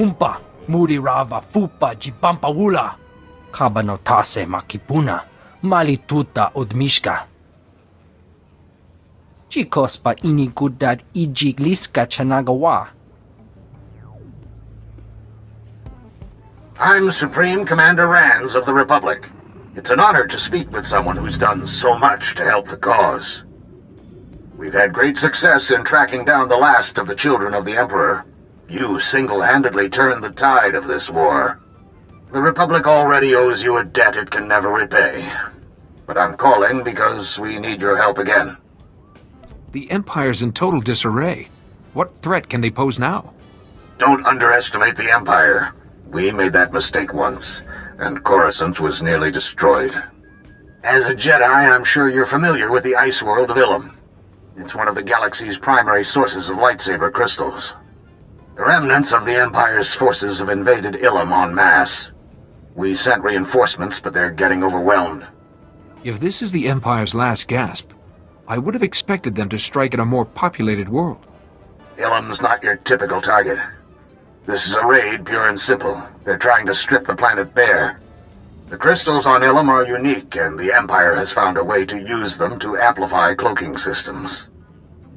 humpa, murirava fupa jipampawula. Kabanotase makipuna, malituta odmishka. Chikospa inigudad ijigliska chanagawa. I'm Supreme Commander Rands of the Republic. It's an honor to speak with someone who's done so much to help the cause. We've had great success in tracking down the last of the children of the Emperor. You single-handedly turned the tide of this war. The Republic already owes you a debt it can never repay. But I'm calling because we need your help again. The Empire's in total disarray. What threat can they pose now? Don't underestimate the Empire. We made that mistake once, and Coruscant was nearly destroyed. As a Jedi, I'm sure you're familiar with the ice world of Illum. It's one of the galaxy's primary sources of lightsaber crystals. The remnants of the Empire's forces have invaded Illum en masse. We sent reinforcements, but they're getting overwhelmed. If this is the Empire's last gasp, I would have expected them to strike at a more populated world. Illum's not your typical target. This is a raid, pure and simple. They're trying to strip the planet bare. The crystals on Illum are unique, and the Empire has found a way to use them to amplify cloaking systems.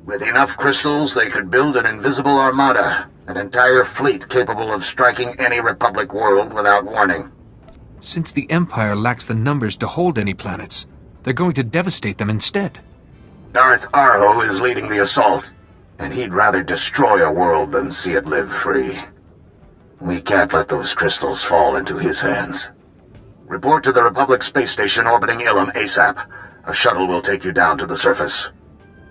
With enough crystals, they could build an invisible armada, an entire fleet capable of striking any Republic world without warning. Since the Empire lacks the numbers to hold any planets, they're going to devastate them instead. Darth Arho is leading the assault, and he'd rather destroy a world than see it live free. We can't let those crystals fall into his hands. Report to the Republic space station orbiting Illum ASAP. A shuttle will take you down to the surface.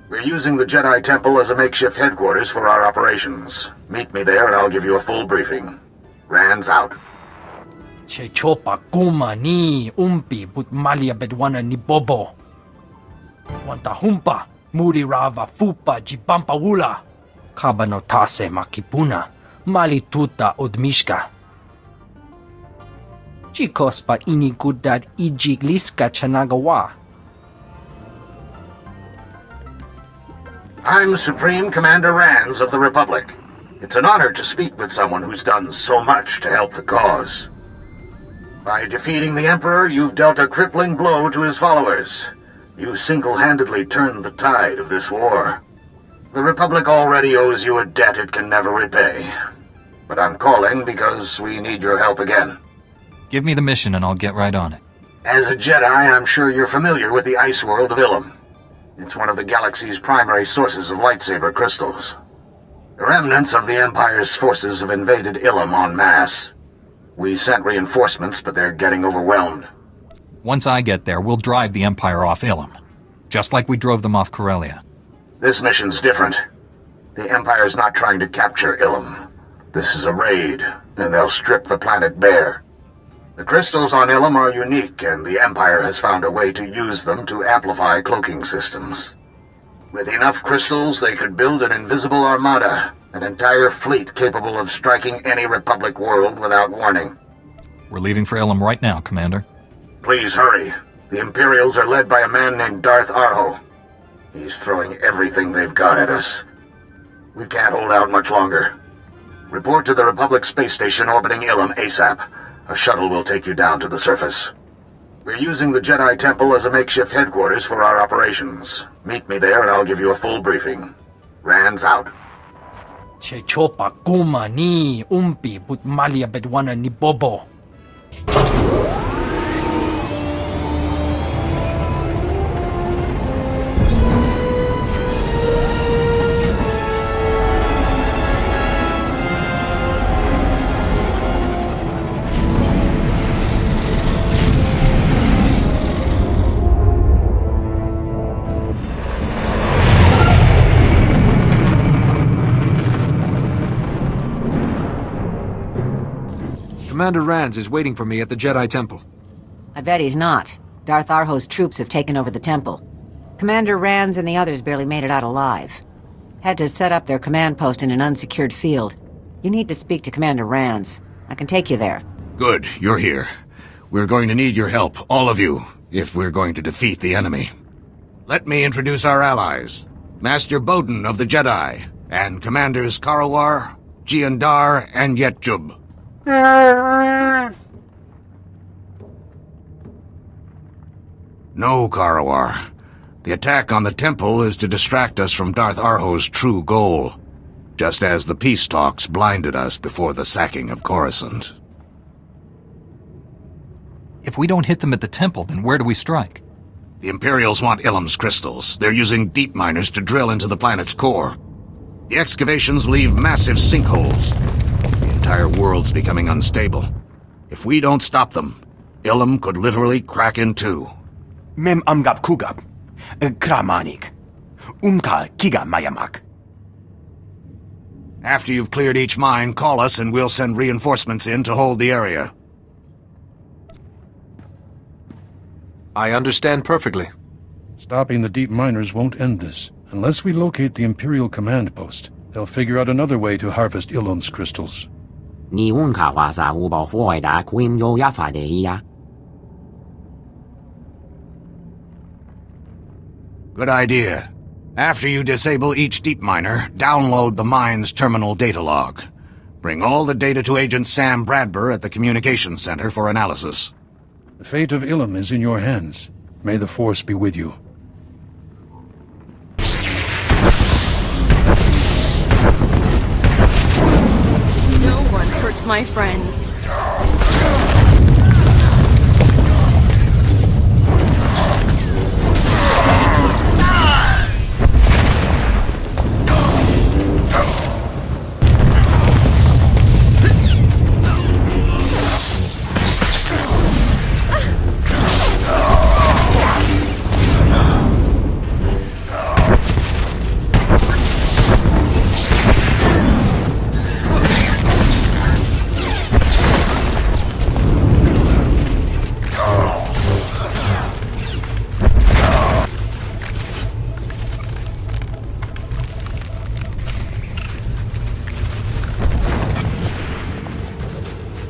We're using the Jedi Temple as a makeshift headquarters for our operations. Meet me there and I'll give you a full briefing. Rands out. Chechopa kuma ni umpi but malia bedwana ni bobo. Wanta humpa, murirava fupa jipampawula. Kabanotase makipuna, malituta odmishka. Chikospa inigudad ijigliska chanagawa. I'm Supreme Commander Rands of the Republic. It's an honor to speak with someone who's done so much to help the cause. By defeating the Emperor, you've dealt a crippling blow to his followers. You single-handedly turned the tide of this war. The Republic already owes you a debt it can never repay. But I'm calling because we need your help again. Give me the mission and I'll get right on it. As a Jedi, I'm sure you're familiar with the ice world of Illum. It's one of the galaxy's primary sources of lightsaber crystals. The remnants of the Empire's forces have invaded Illum en masse. We sent reinforcements, but they're getting overwhelmed. Once I get there, we'll drive the Empire off Illum. Just like we drove them off Corellia. This mission's different. The Empire's not trying to capture Illum. This is a raid, and they'll strip the planet bare. The crystals on Illum are unique, and the Empire has found a way to use them to amplify cloaking systems. With enough crystals, they could build an invisible armada, an entire fleet capable of striking any Republic world without warning. We're leaving for Illum right now, Commander. Please hurry. The Imperials are led by a man named Darth Arho. He's throwing everything they've got at us. We can't hold out much longer. Report to the Republic space station orbiting Illum ASAP. A shuttle will take you down to the surface. We're using the Jedi Temple as a makeshift headquarters for our operations. Meet me there and I'll give you a full briefing. Rands out. Chechopa kuma ni umpi but malia bedwana ni bobo. Commander Rands is waiting for me at the Jedi Temple. I bet he's not. Darth Arho's troops have taken over the temple. Commander Rands and the others barely made it out alive. Had to set up their command post in an unsecured field. You need to speak to Commander Rands. I can take you there. Good, you're here. We're going to need your help, all of you, if we're going to defeat the enemy. Let me introduce our allies. Master Bowden of the Jedi, and Commanders Karawar, Giandar, and Yetjub. No, Karawar. The attack on the temple is to distract us from Darth Arho's true goal, just as the peace talks blinded us before the sacking of Coruscant. If we don't hit them at the temple, then where do we strike? The Imperials want Illum's crystals. They're using deep miners to drill into the planet's core. The excavations leave massive sinkholes. The entire world's becoming unstable. If we don't stop them, Illum could literally crack in two. Mem amgab kugab. Kramanik. Umka kiga mayamak. After you've cleared each mine, call us and we'll send reinforcements in to hold the area. I understand perfectly. Stopping the deep miners won't end this. Unless we locate the Imperial command post, they'll figure out another way to harvest Illum's crystals. Ni unka wasa ubo fuida quim yo yafadeia. Good idea. After you disable each deep miner, download the mine's terminal data log. Bring all the data to Agent Sam Bradbury at the Communications Center for analysis. The fate of Illum is in your hands. May the Force be with you. No one hurts my friends.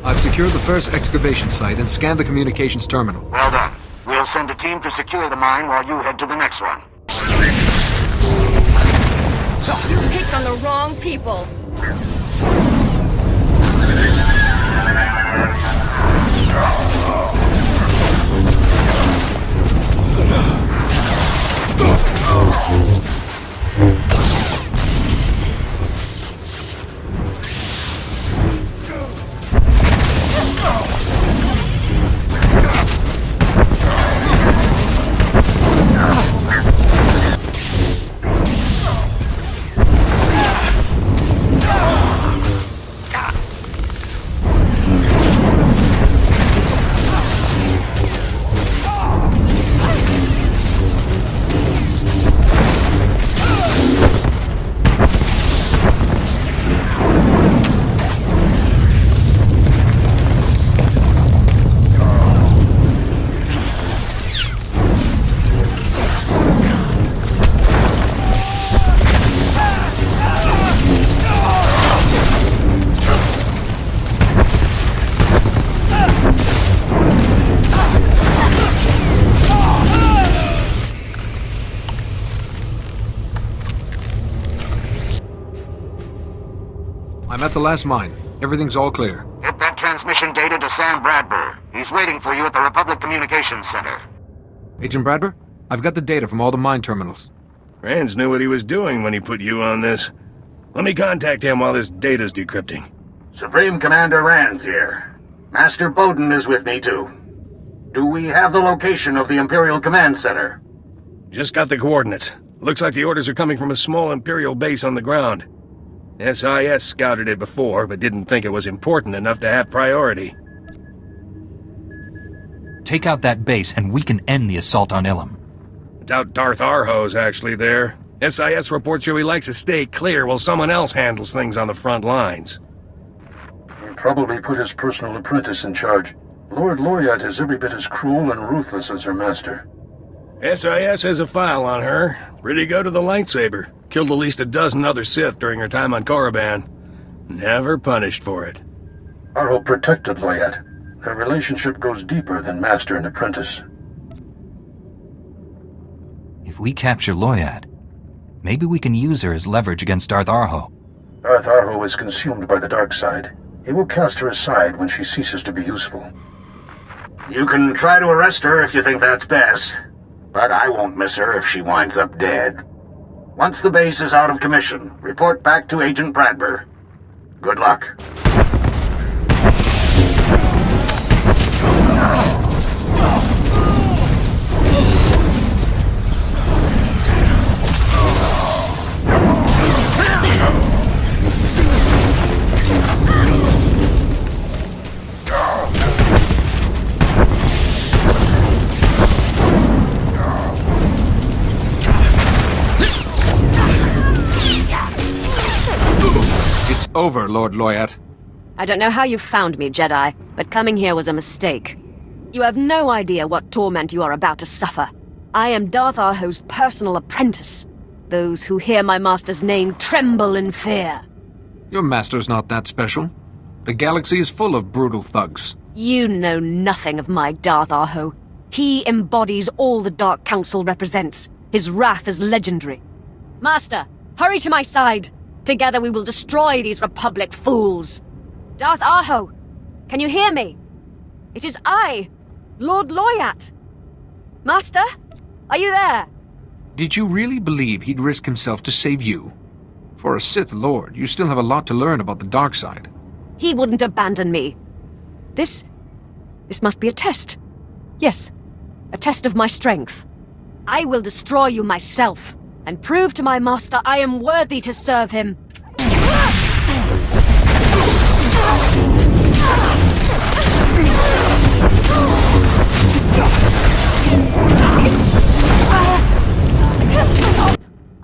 I've secured the first excavation site and scanned the communications terminal. Well done. We'll send a team to secure the mine while you head to the next one. You picked on the wrong people. I'm at the last mine. Everything's all clear. Get that transmission data to Sam Bradbury. He's waiting for you at the Republic Communications Center. Agent Bradbury, I've got the data from all the mine terminals. Rance knew what he was doing when he put you on this. Let me contact him while this data's decrypting. Supreme Commander Rand's here. Master Bowden is with me, too. Do we have the location of the Imperial Command Center? Just got the coordinates. Looks like the orders are coming from a small Imperial base on the ground. SIS scouted it before, but didn't think it was important enough to have priority. Take out that base and we can end the assault on Illum. Doubt Darth Arho's actually there. SIS reports show he likes to stay clear while someone else handles things on the front lines. He probably put his personal apprentice in charge. Lord Loyat is every bit as cruel and ruthless as her master. SIS has a file on her. Pretty good with the lightsaber. Killed at least a dozen other Sith during her time on Korriban. Never punished for it. Arho protected Loyat. Their relationship goes deeper than master and apprentice. If we capture Loyat, maybe we can use her as leverage against Darth Arho. Darth Arho is consumed by the dark side. It will cast her aside when she ceases to be useful. You can try to arrest her if you think that's best, but I won't miss her if she winds up dead. Once the base is out of commission, report back to Agent Bradber. Good luck. Over, Lord Loyat. I don't know how you found me, Jedi, but coming here was a mistake. You have no idea what torment you are about to suffer. I am Darth Arho's personal apprentice. Those who hear my master's name tremble in fear. Your master's not that special. The galaxy is full of brutal thugs. You know nothing of my Darth Arho. He embodies all the Dark Council represents. His wrath is legendary. Master, hurry to my side. Together we will destroy these Republic fools. Darth Arho, can you hear me? It is I, Lord Loyat. Master, are you there? Did you really believe he'd risk himself to save you? For a Sith Lord, you still have a lot to learn about the dark side. He wouldn't abandon me. This must be a test. Yes, a test of my strength. I will destroy you myself, and prove to my master I am worthy to serve him.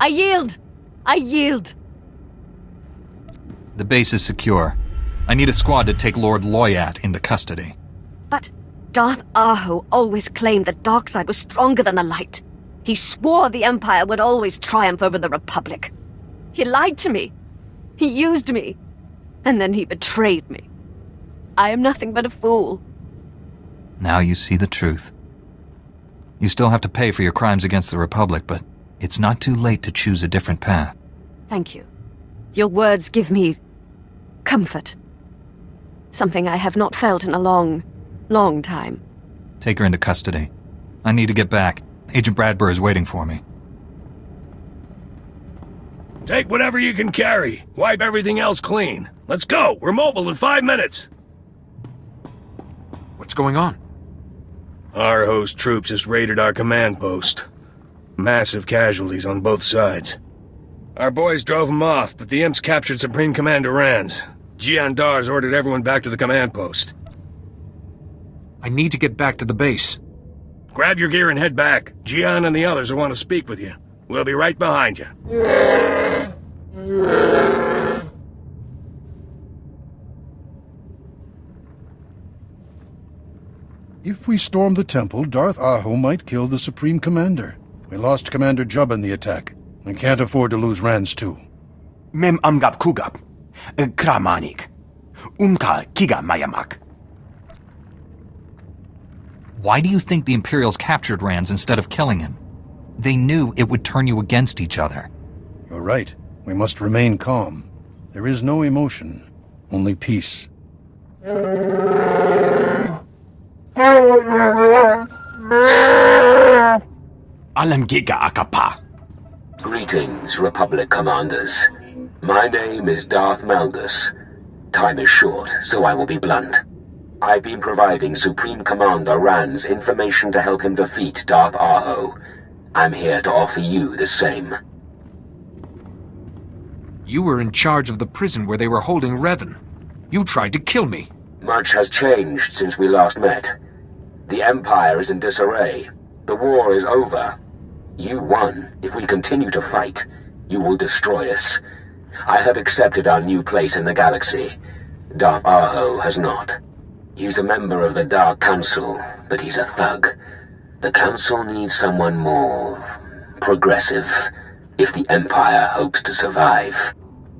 I yield! I yield! The base is secure. I need a squad to take Lord Loyat into custody. But Darth Arho always claimed the dark side was stronger than the light. He swore the Empire would always triumph over the Republic. He lied to me. He used me. And then he betrayed me. I am nothing but a fool. Now you see the truth. You still have to pay for your crimes against the Republic, but it's not too late to choose a different path. Thank you. Your words give me comfort. Something I have not felt in a long, long time. Take her into custody. I need to get back. Agent Bradber is waiting for me. Take whatever you can carry. Wipe everything else clean. Let's go. We're mobile in 5 minutes. What's going on? Arho's troops just raided our command post. Massive casualties on both sides. Our boys drove them off, but the imps captured Supreme Commander Rans. Jian Dar's ordered everyone back to the command post. I need to get back to the base. Grab your gear and head back. Jian and the others will want to speak with you. We'll be right behind you. If we storm the temple, Darth Arho might kill the Supreme Commander. We lost Commander Jubba in the attack. We can't afford to lose Rans too. Mem amgap kugap. Kramanik. Unka kiga mayamak. Why do you think the Imperials captured Rans instead of killing him? They knew it would turn you against each other. You're right. We must remain calm. There is no emotion, only peace. Alam giga akapa. Greetings, Republic commanders. My name is Darth Malgus. Time is short, so I will be blunt. I've been providing Supreme Commander Rans information to help him defeat Darth Arho. I'm here to offer you the same. You were in charge of the prison where they were holding Revan. You tried to kill me. Much has changed since we last met. The Empire is in disarray. The war is over. You won. If we continue to fight, you will destroy us. I have accepted our new place in the galaxy. Darth Arho has not. He's a member of the Dark Council, but he's a thug. The Council needs someone more progressive, if the Empire hopes to survive.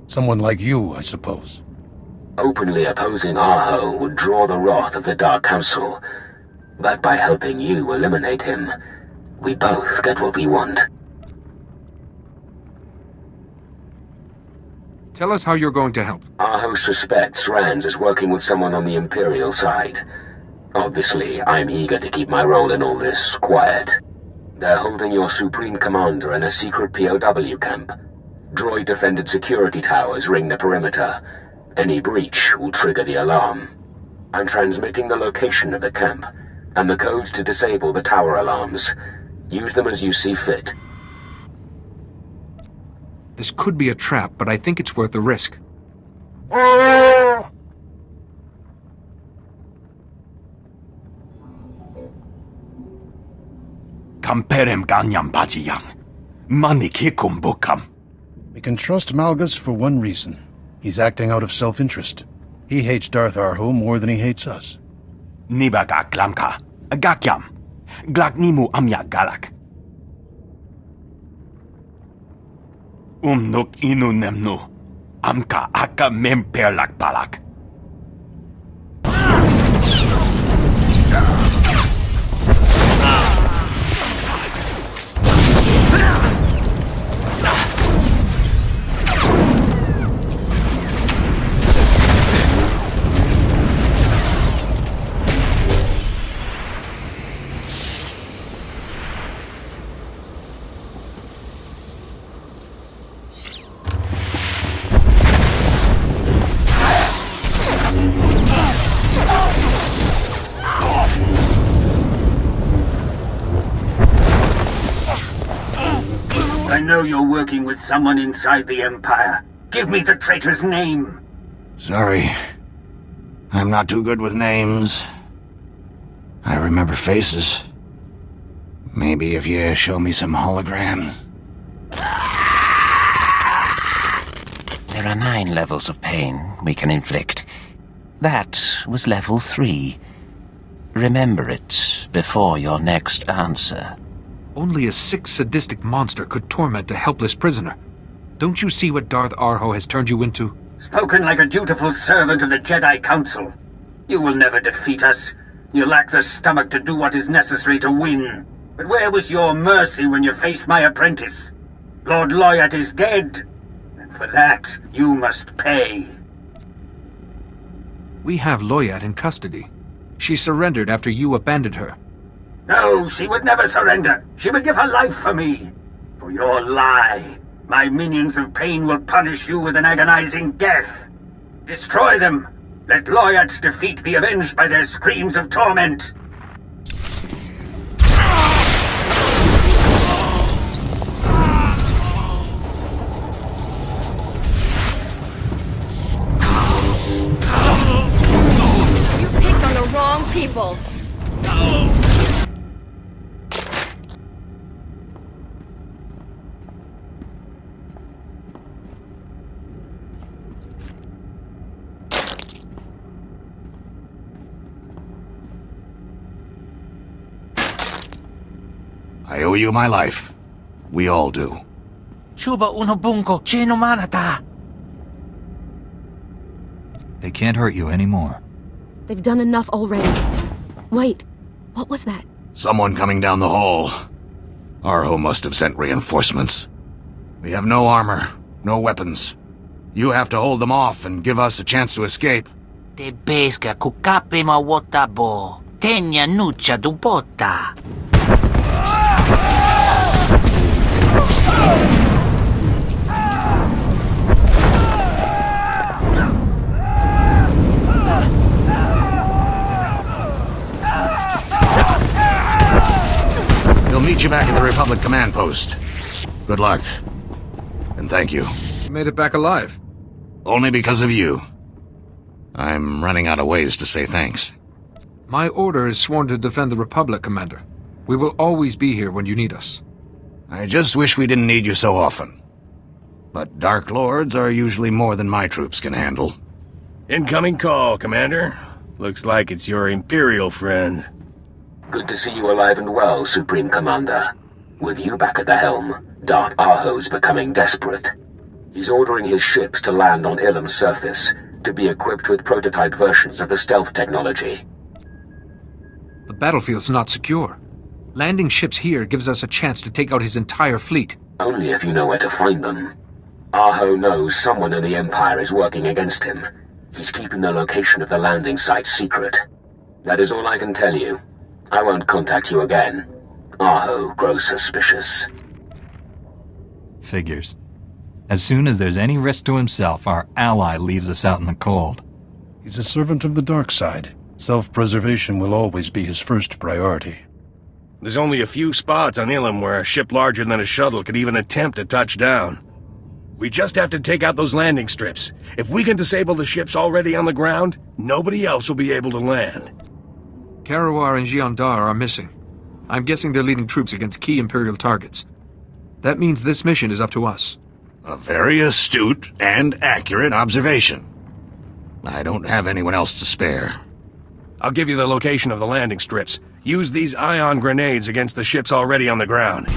Someone like you, I suppose. Openly opposing Arho would draw the wrath of the Dark Council, but by helping you eliminate him, we both get what we want. Tell us how you're going to help. Our host suspects Rands is working with someone on the Imperial side. Obviously, I'm eager to keep my role in all this quiet. They're holding your Supreme Commander in a secret POW camp. Droid-defended security towers ring the perimeter. Any breach will trigger the alarm. I'm transmitting the location of the camp, and the codes to disable the tower alarms. Use them as you see fit. This could be a trap, but I think it's worth the risk. Kamperem ganyam bajiyang. Manikikum bukam. We can trust Malgus for one reason. He's acting out of self-interest. He hates Darth Arho more than he hates us. Nibaga glamka. Gakyam. Glaknimu amya galak. Nuk inu nemnu. Amka aka memperlak balak. I know you're working with someone inside the Empire. Give me the traitor's name. Sorry. I'm not too good with names. I remember faces. Maybe if you show me some holograms. There are 9 levels of pain we can inflict. That was level 3. Remember it before your next answer. Only a sick, sadistic monster could torment a helpless prisoner. Don't you see what Darth Arho has turned you into? Spoken like a dutiful servant of the Jedi Council. You will never defeat us. You lack the stomach to do what is necessary to win. But where was your mercy when you faced my apprentice? Lord Loyat is dead. And for that, you must pay. We have Loyat in custody. She surrendered after you abandoned her. No, she would never surrender. She would give her life for me. For your lie. My minions of pain will punish you with an agonizing death. Destroy them. Let Loyat's defeat be avenged by their screams of torment. You picked on the wrong people. I owe you my life. We all do. Chuba unobunko chinomanata. They can't hurt you anymore. They've done enough already. Wait, what was that? Someone coming down the hall. Arho must have sent reinforcements. We have no armor, no weapons. You have to hold them off and give us a chance to escape. Te pesca kukape ma wotabo. Tenya nucha dubota. We'll meet you back at the Republic command post. Good luck. And thank you. You made it back alive. Only because of you. I'm running out of ways to say thanks. My order is sworn to defend the Republic, Commander. We will always be here when you need us. I just wish we didn't need you so often. But Dark Lords are usually more than my troops can handle. Incoming call, Commander. Looks like it's your Imperial friend. Good to see you alive and well, Supreme Commander. With you back at the helm, Darth Arho's becoming desperate. He's ordering his ships to land on Illum's surface, to be equipped with prototype versions of the stealth technology. The battlefield's not secure. Landing ships here gives us a chance to take out his entire fleet. Only if you know where to find them. Arho knows someone in the Empire is working against him. He's keeping the location of the landing site secret. That is all I can tell you. I won't contact you again. Arho grows suspicious. Figures. As soon as there's any risk to himself, our ally leaves us out in the cold. He's a servant of the dark side. Self-preservation will always be his first priority. There's only a few spots on Illum where a ship larger than a shuttle could even attempt to touch down. We just have to take out those landing strips. If we can disable the ships already on the ground, nobody else will be able to land. Karawar and Jiandar are missing. I'm guessing they're leading troops against key Imperial targets. That means this mission is up to us. A very astute and accurate observation. I don't have anyone else to spare. I'll give you the location of the landing strips. Use these ion grenades against the ships already on the ground.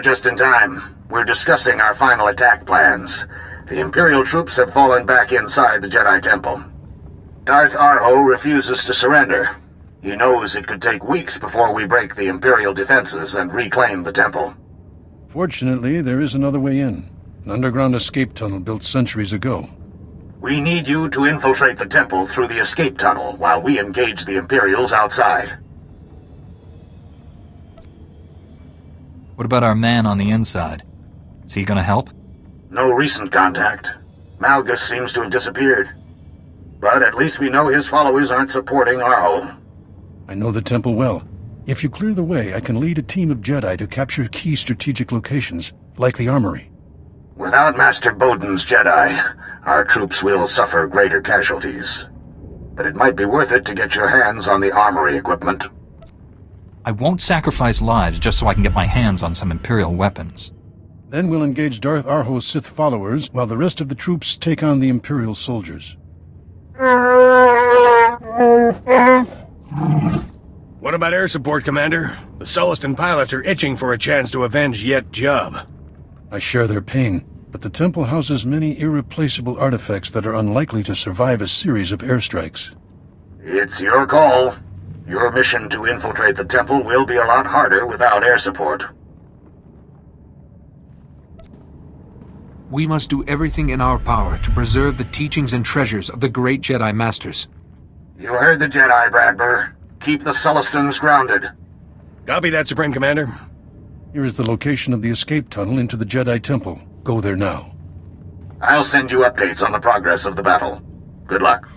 Just in time. We're discussing our final attack plans. The Imperial troops have fallen back inside the Jedi Temple. Darth Arho refuses to surrender. He knows it could take weeks before we break the Imperial defenses and reclaim the temple. Fortunately, there is another way in. An underground escape tunnel built centuries ago. We need you to infiltrate the temple through the escape tunnel while we engage the Imperials outside. What about our man on the inside? Is he gonna help? No recent contact. Malgus seems to have disappeared. But at least we know his followers aren't supporting Arho. I know the temple well. If you clear the way, I can lead a team of Jedi to capture key strategic locations, like the armory. Without Master Boden's Jedi, our troops will suffer greater casualties. But it might be worth it to get your hands on the armory equipment. I won't sacrifice lives just so I can get my hands on some Imperial weapons. Then we'll engage Darth Arho's Sith followers, while the rest of the troops take on the Imperial soldiers. What about air support, Commander? The Sullustan pilots are itching for a chance to avenge Yet Jub. I share their pain, but the temple houses many irreplaceable artifacts that are unlikely to survive a series of airstrikes. It's your call. Your mission to infiltrate the temple will be a lot harder without air support. We must do everything in our power to preserve the teachings and treasures of the great Jedi Masters. You heard the Jedi, Bradber. Keep the Sullustans grounded. Copy that, Supreme Commander. Here is the location of the escape tunnel into the Jedi Temple. Go there now. I'll send you updates on the progress of the battle. Good luck.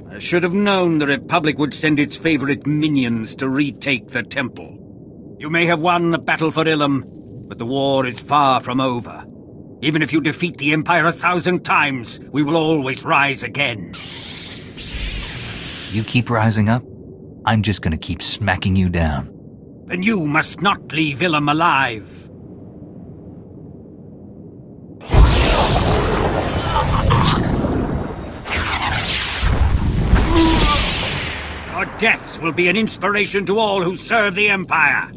I should have known the Republic would send its favorite minions to retake the temple. You may have won the battle for Illum, but the war is far from over. Even if you defeat the Empire 1,000 times, we will always rise again. You keep rising up, I'm just gonna keep smacking you down. Then you must not leave Illum alive. Your deaths will be an inspiration to all who serve the Empire.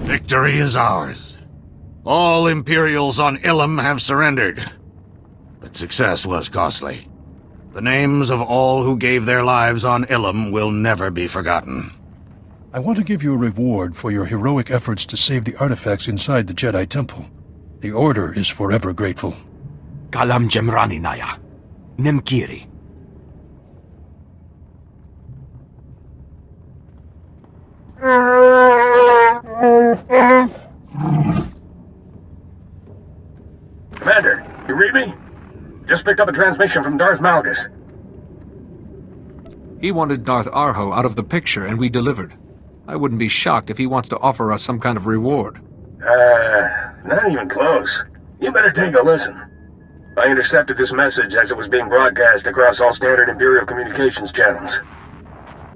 Victory is ours. All Imperials on Illum have surrendered. But success was costly. The names of all who gave their lives on Illum will never be forgotten. I want to give you a reward for your heroic efforts to save the artifacts inside the Jedi Temple. The Order is forever grateful. Kalam Jemrani Naya. Nemkiri. Commander, you read me? Just picked up a transmission from Darth Malgus. He wanted Darth Arho out of the picture, and we delivered. I wouldn't be shocked if he wants to offer us some kind of reward. Not even close. You better take a listen. I intercepted this message as it was being broadcast across all standard Imperial communications channels.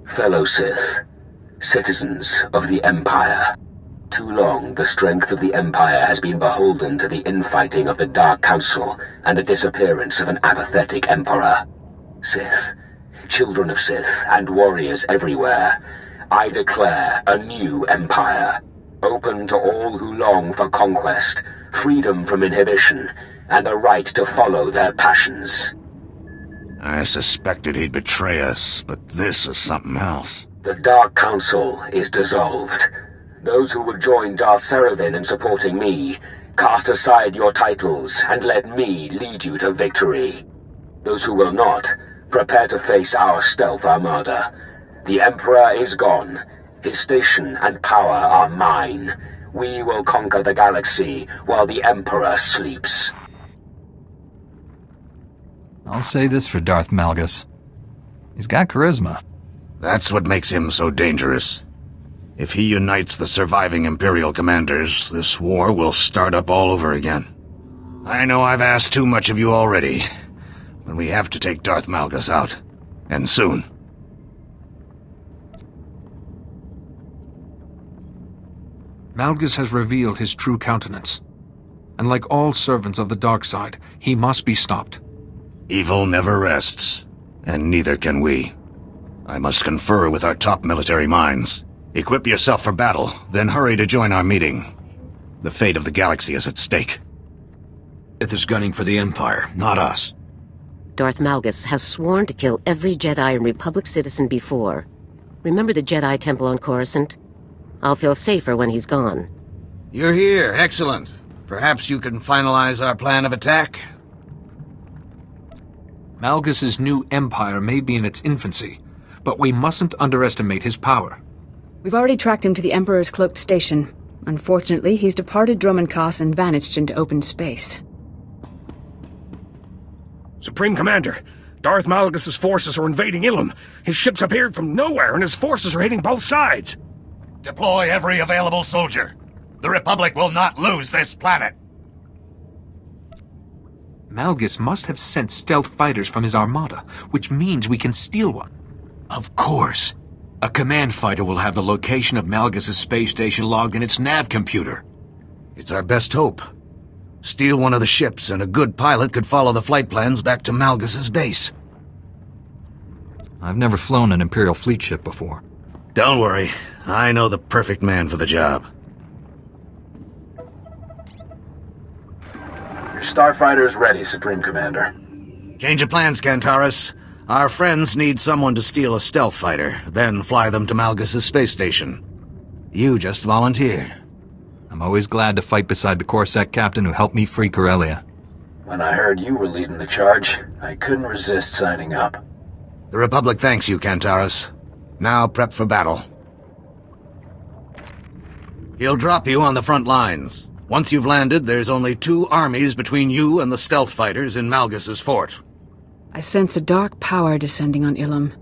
Fellow Sith, citizens of the Empire. Too long, the strength of the Empire has been beholden to the infighting of the Dark Council and the disappearance of an apathetic Emperor. Sith, children of Sith, and warriors everywhere, I declare a new Empire, open to all who long for conquest, freedom from inhibition, and the right to follow their passions. I suspected he'd betray us, but this is something else. The Dark Council is dissolved. Those who will join Darth Seraphim in supporting me, cast aside your titles and let me lead you to victory. Those who will not, prepare to face our stealth armada. The Emperor is gone. His station and power are mine. We will conquer the galaxy while the Emperor sleeps. I'll say this for Darth Malgus. He's got charisma. That's what makes him so dangerous. If he unites the surviving Imperial commanders, this war will start up all over again. I know I've asked too much of you already, but we have to take Darth Malgus out. And soon. Malgus has revealed his true countenance. And like all servants of the dark side, he must be stopped. Evil never rests, and neither can we. I must confer with our top military minds. Equip yourself for battle, then hurry to join our meeting. The fate of the galaxy is at stake. Sith is gunning for the Empire, not us. Darth Malgus has sworn to kill every Jedi and Republic citizen before. Remember the Jedi Temple on Coruscant? I'll feel safer when he's gone. You're here, excellent. Perhaps you can finalize our plan of attack? Malgus's new empire may be in its infancy, but we mustn't underestimate his power. We've already tracked him to the Emperor's cloaked station. Unfortunately, he's departed Dromund and vanished into open space. Supreme Commander, Darth Malgus's forces are invading Illum. His ships appeared from nowhere, and his forces are hitting both sides. Deploy every available soldier. The Republic will not lose this planet. Malgus must have sent stealth fighters from his armada, which means we can steal one. Of course. A command fighter will have the location of Malgus's space station logged in its nav computer. It's our best hope. Steal one of the ships, and a good pilot could follow the flight plans back to Malgus's base. I've never flown an Imperial fleet ship before. Don't worry. I know the perfect man for the job. Your starfighter's ready, Supreme Commander. Change of plans, Cantaris. Our friends need someone to steal a stealth fighter, then fly them to Malgus's space station. You just volunteered. I'm always glad to fight beside the Corsac captain who helped me free Corellia. When I heard you were leading the charge, I couldn't resist signing up. The Republic thanks you, Kantaris. Now prep for battle. He'll drop you on the front lines. Once you've landed, there's only 2 armies between you and the stealth fighters in Malgus's fort. I sense a dark power descending on Illum.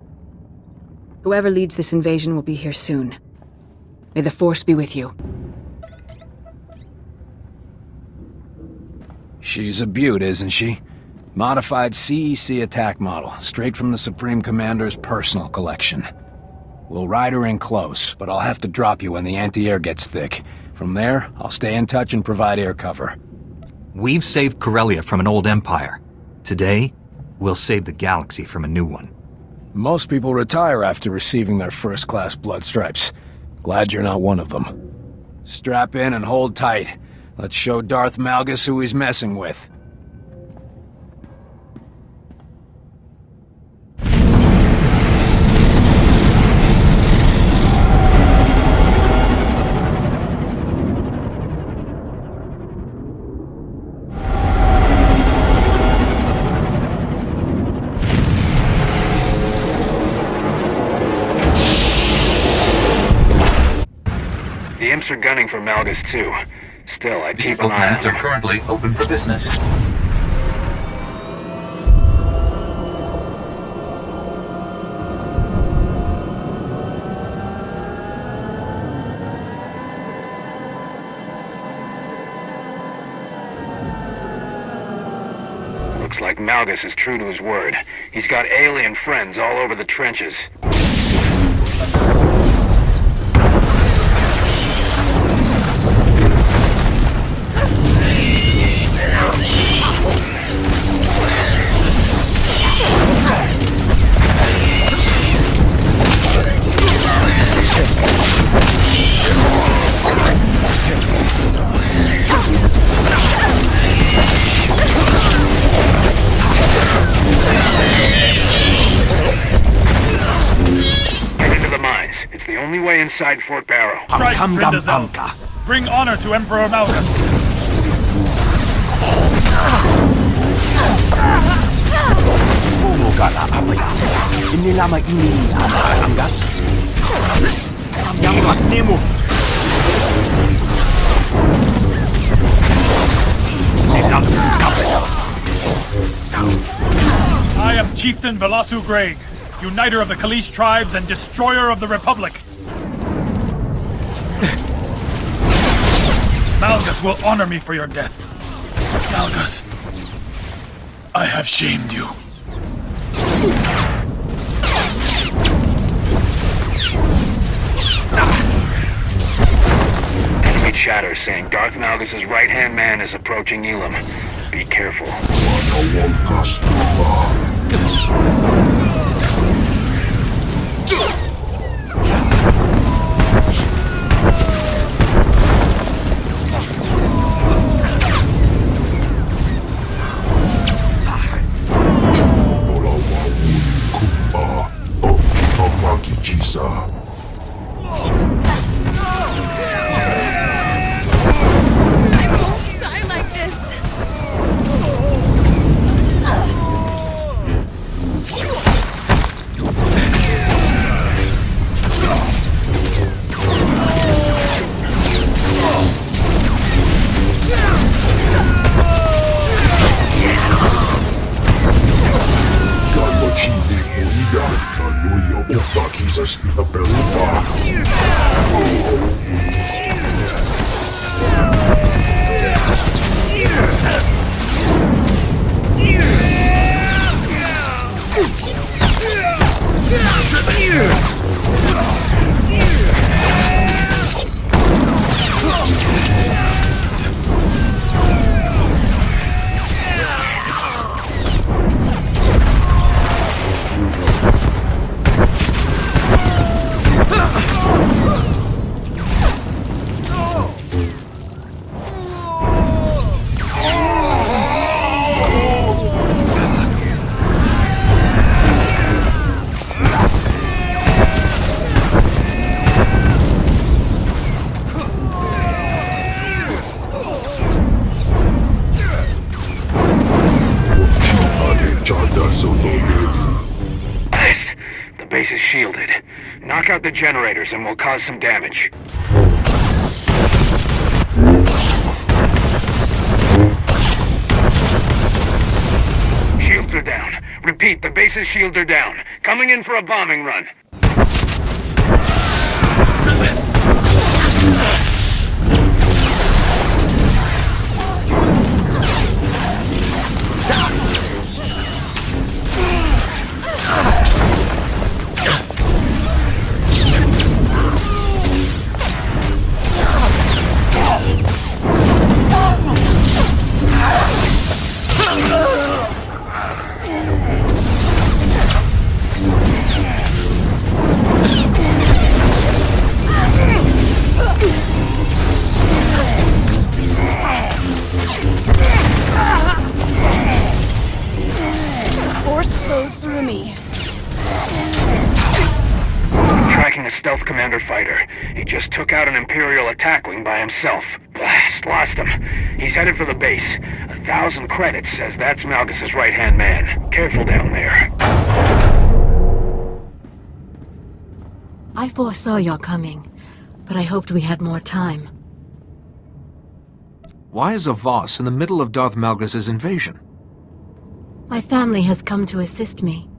Whoever leads this invasion will be here soon. May the Force be with you. She's a beaut, isn't she? Modified CEC attack model, straight from the Supreme Commander's personal collection. We'll ride her in close, but I'll have to drop you when the anti-air gets thick. From there, I'll stay in touch and provide air cover. We've saved Corellia from an old empire. Today, we'll save the galaxy from a new one. Most people retire after receiving their first-class blood stripes. Glad you're not one of them. Strap in and hold tight. Let's show Darth Malgus who he's messing with. The imps are gunning for Malgus too. Still, I'd keep an eye on them. Are currently open for business. Looks like Malgus is true to his word. He's got alien friends all over the trenches. It's the only way inside Fort Barrow. Bring honor to Emperor Malgus. I am Chieftain Velasu Greg, uniter of the Kalish tribes and destroyer of the Republic. Malgus will honor me for your death. Malgus, I have shamed you. Enemy chatter saying Darth Malgus' right-hand man is approaching Illum. Be careful. base is shielded. Knock out the generators and we'll cause some damage. Shields are down. Repeat, the base's shields are down. Coming in for a bombing run. Force flows through me. I'm tracking a stealth commander fighter. He just took out an Imperial attack wing by himself. Blast, lost him. He's headed for the base. 1,000 credits says that's Malgus's right-hand man. Careful down there. I foresaw your coming, but I hoped we had more time. Why is a Voss in the middle of Darth Malgus's invasion? My family has come to assist me.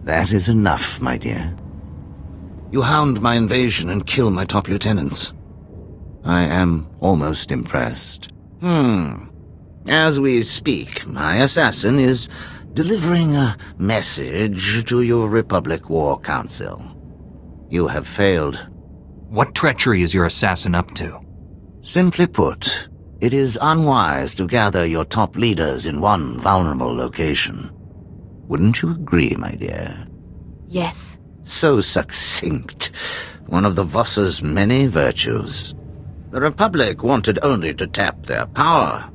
That is enough, my dear. You hound my invasion and kill my top lieutenants. I am almost impressed. As we speak, my assassin is delivering a message to your Republic War Council. You have failed. What treachery is your assassin up to? Simply put, it is unwise to gather your top leaders in one vulnerable location. Wouldn't you agree, my dear? Yes. So succinct. One of the Voss's many virtues. The Republic wanted only to tap their power.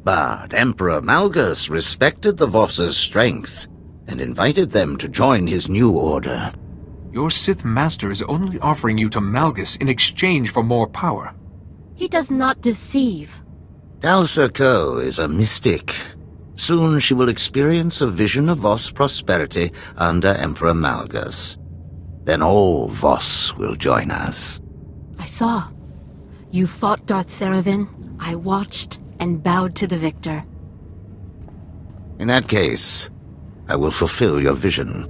But Emperor Malgus respected the Voss's strength and invited them to join his new order. Your Sith Master is only offering you to Malgus in exchange for more power. He does not deceive. Dalsako is a mystic. Soon she will experience a vision of Voss prosperity under Emperor Malgus. Then all Voss will join us. I saw. You fought Darth Seravan, I watched, and bowed to the victor. In that case, I will fulfill your vision.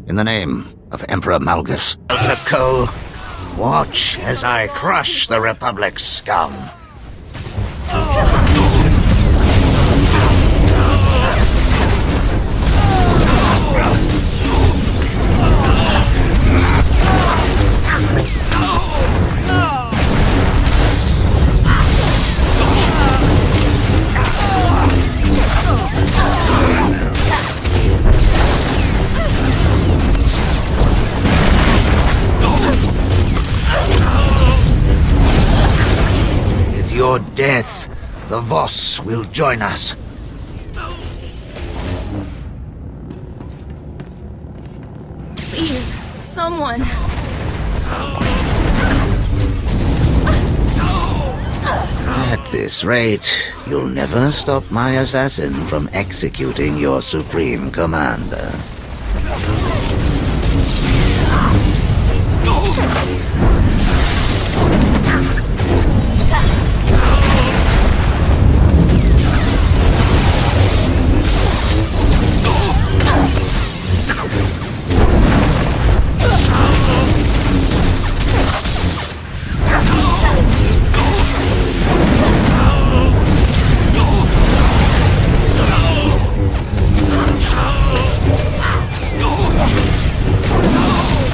In the name of Emperor Malgus. Dalsako, watch as I crush the Republic's scum. With your death, the Voss will join us. Please, someone. At this rate, you'll never stop my assassin from executing your supreme commander.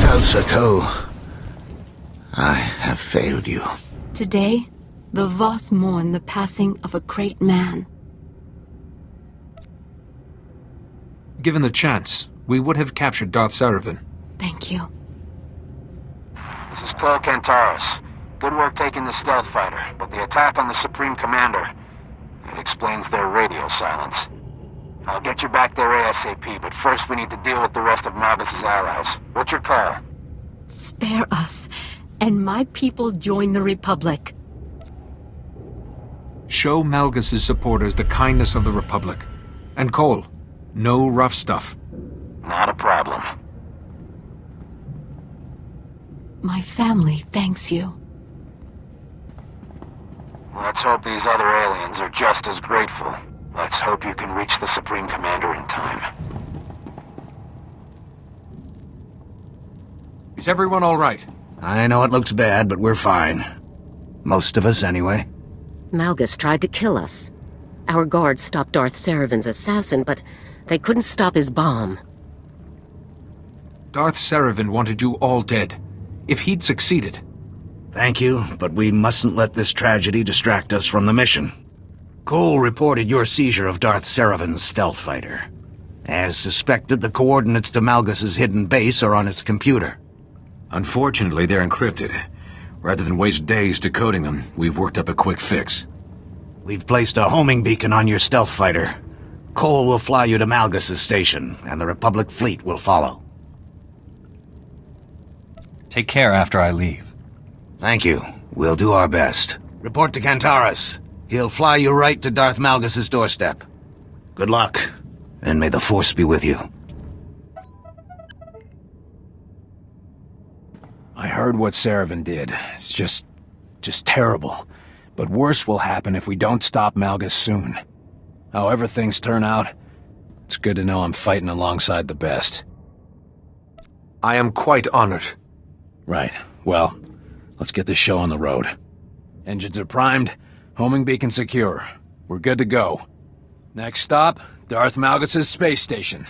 Dalsako, I have failed you. Today, the Voss mourn the passing of a great man. Given the chance, we would have captured Darth Seravan. Thank you. This is Cole Kantaros. Good work taking the stealth fighter, but the attack on the Supreme Commander, it explains their radio silence. I'll get you back there ASAP, but first we need to deal with the rest of Malgus's allies. What's your call? Spare us, and my people join the Republic. Show Malgus' supporters the kindness of the Republic. And Cole, no rough stuff. Not a problem. My family thanks you. Let's hope these other aliens are just as grateful. Let's hope you can reach the Supreme Commander in time. Is everyone all right? I know it looks bad, but we're fine. Most of us, anyway. Malgus tried to kill us. Our guards stopped Darth Saravan's assassin, but they couldn't stop his bomb. Darth Saravan wanted you all dead. If he'd succeeded... Thank you, but we mustn't let this tragedy distract us from the mission. Cole reported your seizure of Darth Saravan's stealth fighter. As suspected, the coordinates to Malgus' hidden base are on its computer. Unfortunately, they're encrypted. Rather than waste days decoding them, we've worked up a quick fix. We've placed a homing beacon on your stealth fighter. Cole will fly you to Malgus' station, and the Republic fleet will follow. Take care after I leave. Thank you. We'll do our best. Report to Kantaris. He'll fly you right to Darth Malgus' doorstep. Good luck, and may the Force be with you. I heard what Saravan did. It's just terrible. But worse will happen if we don't stop Malgus soon. However things turn out, it's good to know I'm fighting alongside the best. I am quite honored. Right. Well, let's get this show on the road. Engines are primed, homing beacon secure. We're good to go. Next stop, Darth Malgus' space station.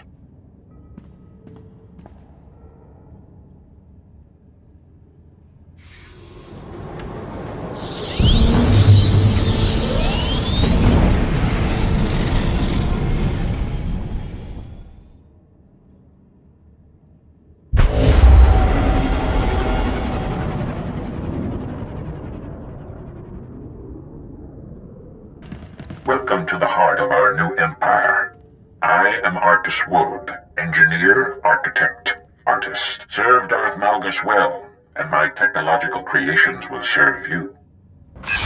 Welcome to the heart of our new empire. I am Artus Wood, engineer, architect, artist. Serve Darth Malgus well, and my technological creations will serve you.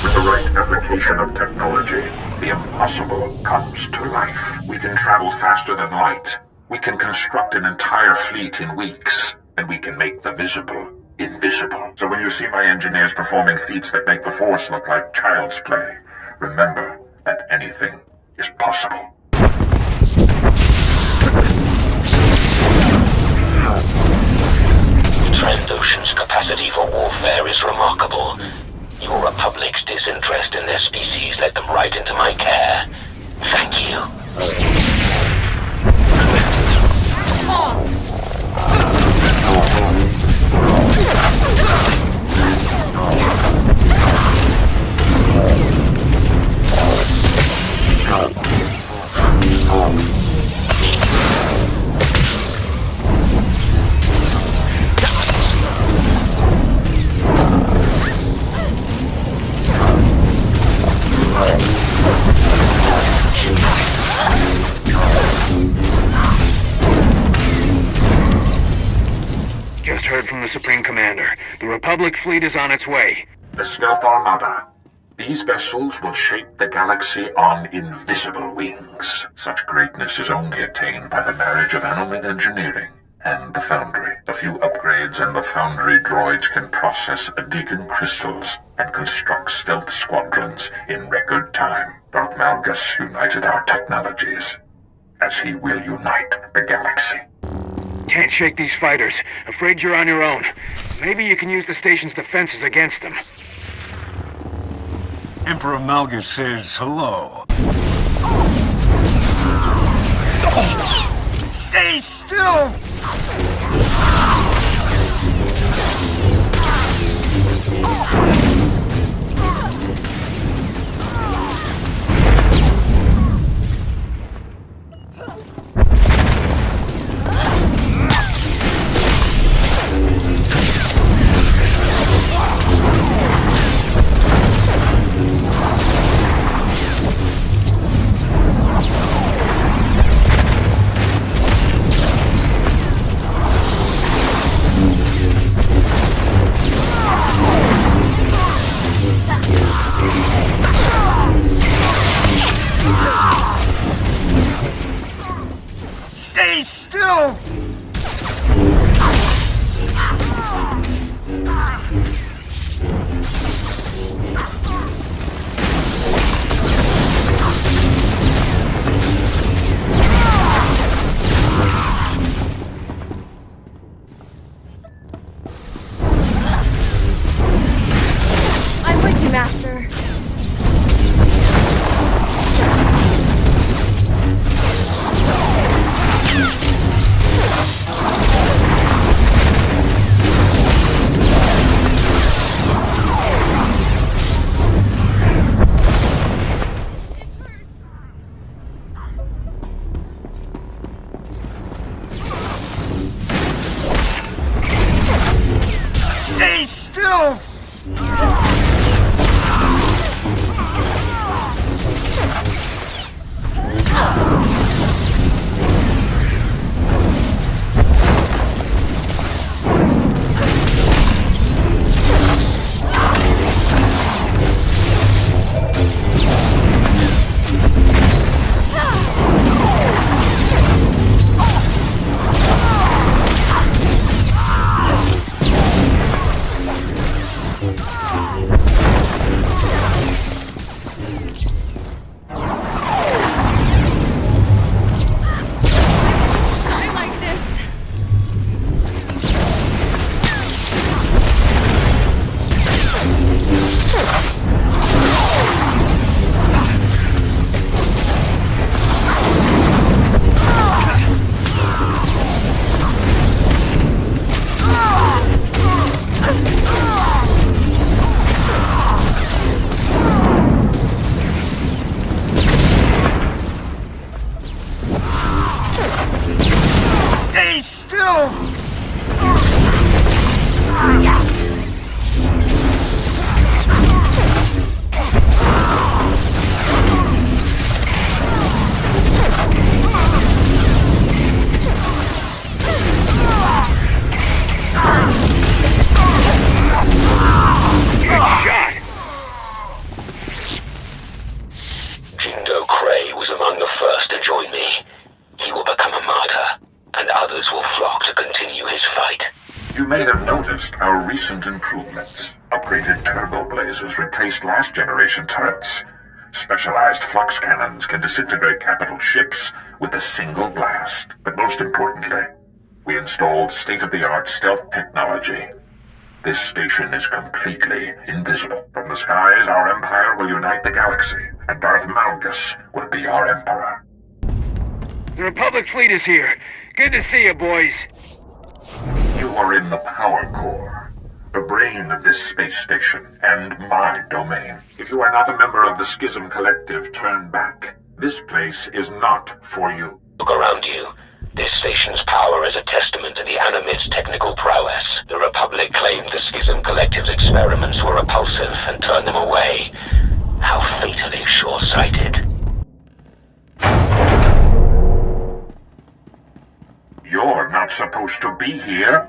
With the right application of technology, the impossible comes to life. We can travel faster than light. We can construct an entire fleet in weeks, and we can make the visible invisible. So when you see my engineers performing feats that make the Force look like child's play, remember that anything is possible. Trandoshans' capacity for warfare is remarkable. Your Republic's disinterest in their species led them right into my care. Thank you. Just heard from the Supreme Commander. The Republic fleet is on its way. The Stealth Armada. These vessels will shape the galaxy on invisible wings. Such greatness is only attained by the marriage of animal engineering and the Foundry. A few upgrades and the Foundry droids can process Adegan crystals and construct stealth squadrons in record time. Darth Malgus united our technologies, as he will unite the galaxy. Can't shake these fighters. Afraid you're on your own. Maybe you can use the station's defenses against them. Emperor Malgus says hello. Stay still! still! I'm with you, Master. Stay still! I like this. Stay still! Good shot! Jindo Cray was among the first to join me. He will become a martyr, and others will flock to continue his fight. You may have noticed our recent improvements. Upgraded turbo blazers replaced last-generation turrets. Specialized flux cannons can disintegrate capital ships with a single blast. But most importantly, we installed state-of-the-art stealth technology. This station is completely invisible. From the skies, our empire will unite the galaxy, and Darth Malgus will be our emperor. The Republic fleet is here. Good to see you, boys. You are in the power core, the brain of this space station, and my domain. If you are not a member of the Schism Collective, turn back. This place is not for you. Look around you. This station's power is a testament to the Animid's technical prowess. The Republic claimed the Schism Collective's experiments were repulsive and turned them away. How fatally short-sighted. You're not supposed to be here.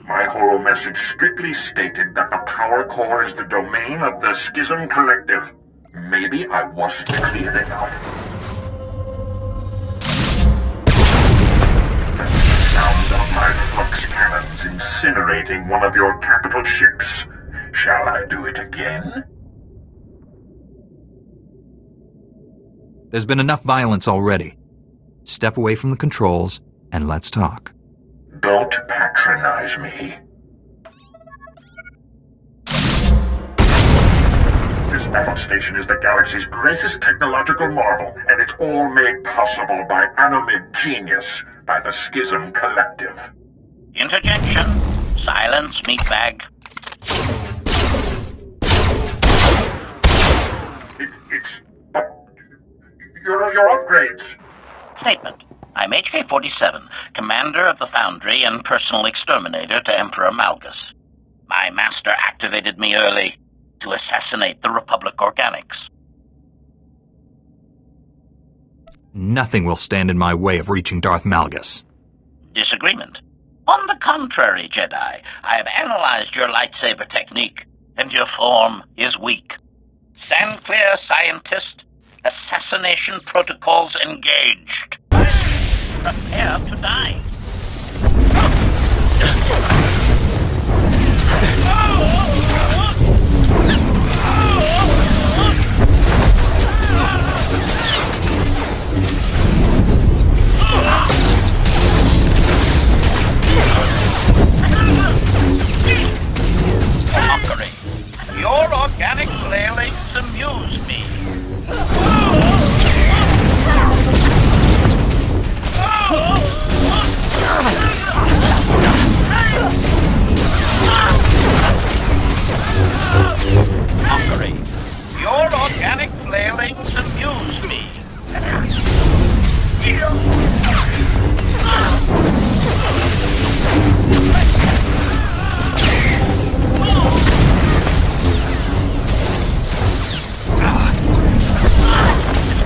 My holo message strictly stated that the power core is the domain of the Schism Collective. Maybe I wasn't clear enough. Sound of my flux cannons incinerating one of your capital ships. Shall I do it again? There's been enough violence already. Step away from the controls and let's talk. Don't patronize me. This battle station is the galaxy's greatest technological marvel, and it's all made possible by Animid genius, by the Schism Collective. Interjection. Silence, meatbag. It's... Your upgrades. Statement. I'm HK-47, commander of the Foundry and personal exterminator to Emperor Malgus. My master activated me early to assassinate the Republic organics. Nothing will stand in my way of reaching Darth Malgus. Disagreement. On the contrary, Jedi, I have analyzed your lightsaber technique, and your form is weak. Stand clear, scientist. Assassination protocols engaged. Prepare to die.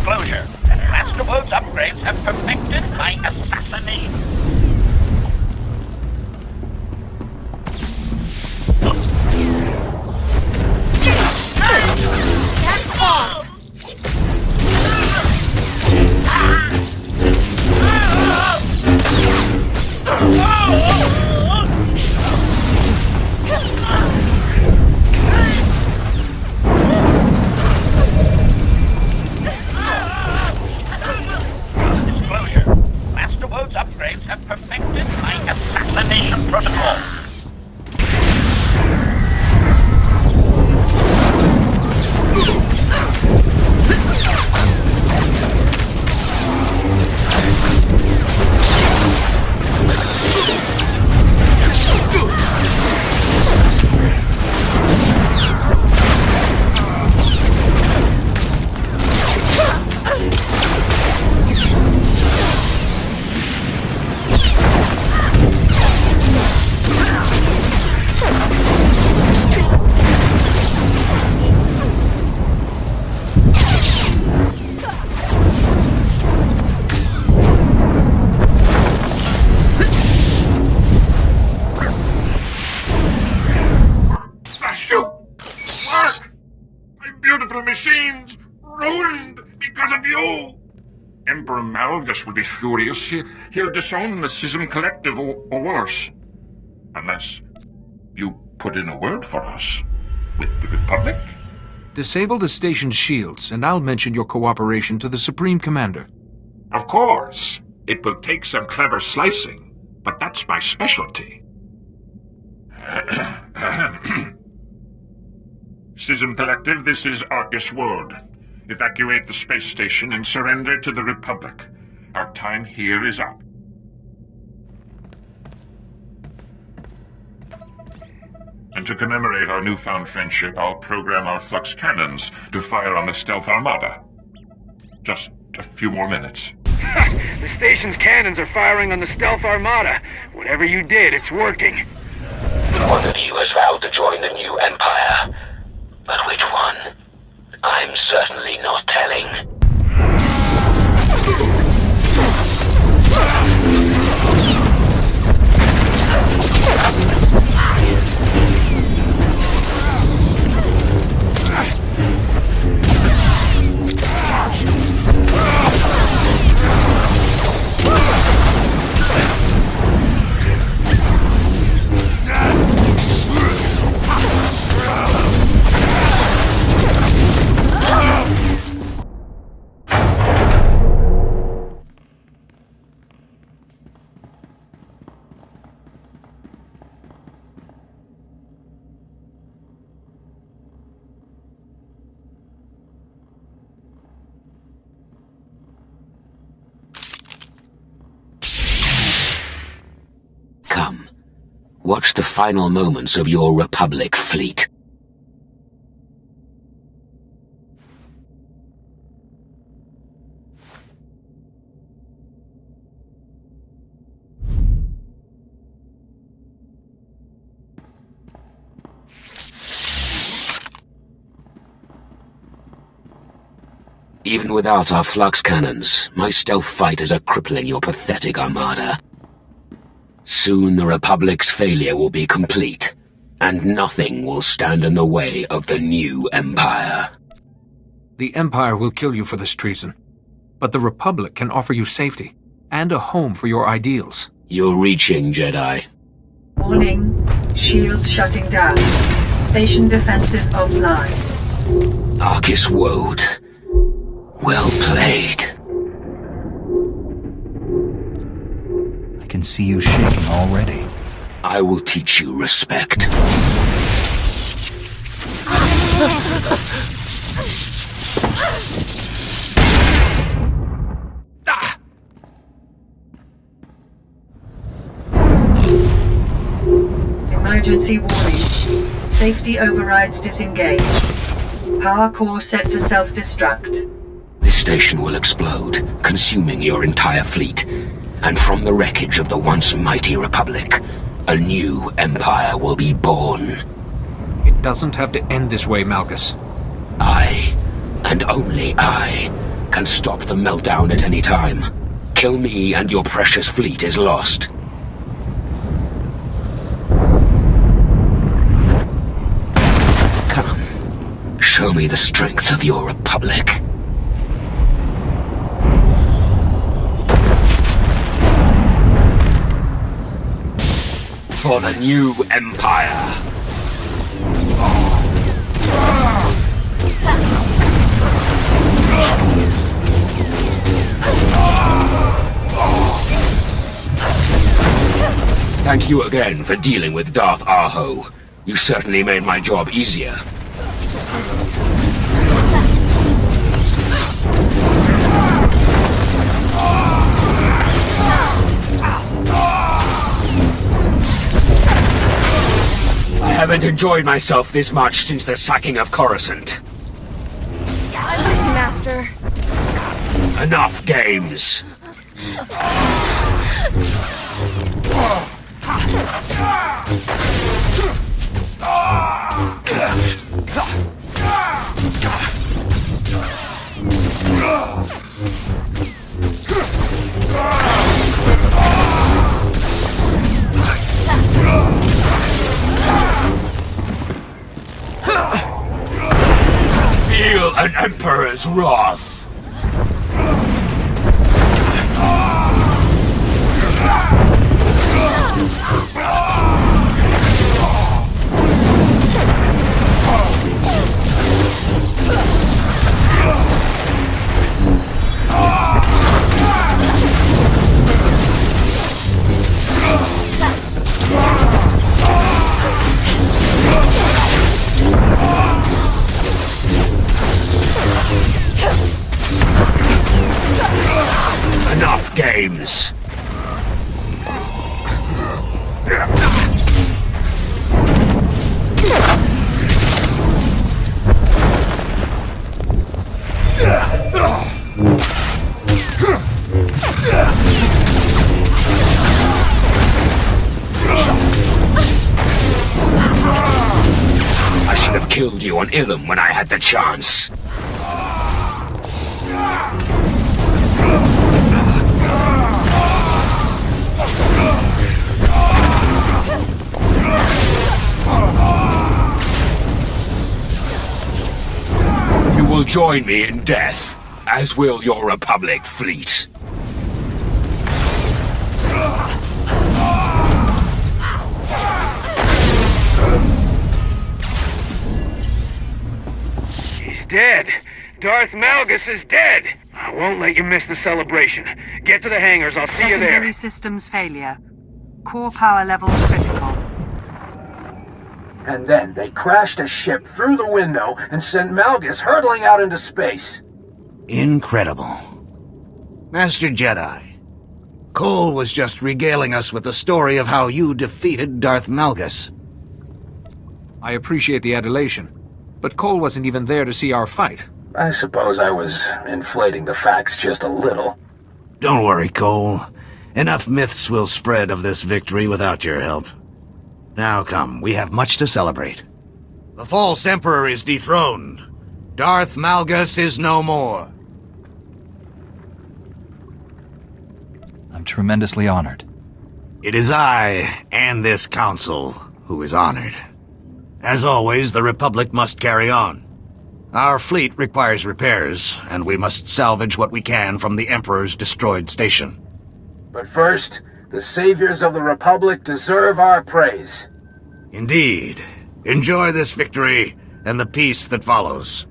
Disclosure. Master World's upgrades have perfected my assassination. That's all! Disclosure. Master World's upgrades have perfected my assassination protocol. Beautiful machines ruined because of you! Emperor Malgus will be furious. He'll disown the Schism Collective or worse. Unless you put in a word for us with the Republic. Disable the station's shields, and I'll mention your cooperation to the Supreme Commander. Of course. It will take some clever slicing, but that's my specialty. Schism Collective, this is Arcus Woad. Evacuate the space station and surrender to the Republic. Our time here is up. And to commemorate our newfound friendship, I'll program our flux cannons to fire on the stealth armada. Just a few more minutes. The station's cannons are firing on the stealth armada. Whatever you did, it's working. One of you has vowed to join the new Empire. But which one? I'm certainly not telling. Come, watch the final moments of your Republic fleet. Even without our flux cannons, my stealth fighters are crippling your pathetic armada. Soon the Republic's failure will be complete, and nothing will stand in the way of the new Empire. The Empire will kill you for this treason, but the Republic can offer you safety, and a home for your ideals. You're reaching, Jedi. Warning. Shields shutting down. Station defenses offline. Arcus Woad. Well played. I can see you shaking already. I will teach you respect. Emergency warning. Safety overrides disengaged. Power core set to self-destruct. This station will explode, consuming your entire fleet. And from the wreckage of the once mighty Republic, a new empire will be born. It doesn't have to end this way, Malgus. I, and only I, can stop the meltdown at any time. Kill me and your precious fleet is lost. Come, show me the strength of your Republic. For the new empire. Thank you again for dealing with Darth Arho. You certainly made my job easier. I haven't enjoyed myself this much since the sacking of Coruscant. I'm with you, Master. Enough games. Feel an Emperor's wrath. Enough games. I should have killed you on Illum when I had the chance. You will join me in death, as will your Republic fleet. He's dead. Darth Malgus is dead. I won't let you miss the celebration. Get to the hangars. I'll see you there. Secondary systems failure. Core power levels critical. And then they crashed a ship through the window and sent Malgus hurtling out into space. Incredible. Master Jedi, Cole was just regaling us with the story of how you defeated Darth Malgus. I appreciate the adulation, but Cole wasn't even there to see our fight. I suppose I was inflating the facts just a little. Don't worry, Cole. Enough myths will spread of this victory without your help. Now come, we have much to celebrate. The false Emperor is dethroned. Darth Malgus is no more. I'm tremendously honored. It is I, and this council, who is honored. As always, the Republic must carry on. Our fleet requires repairs, and we must salvage what we can from the Emperor's destroyed station. But first, the saviors of the Republic deserve our praise. Indeed. Enjoy this victory, and the peace that follows.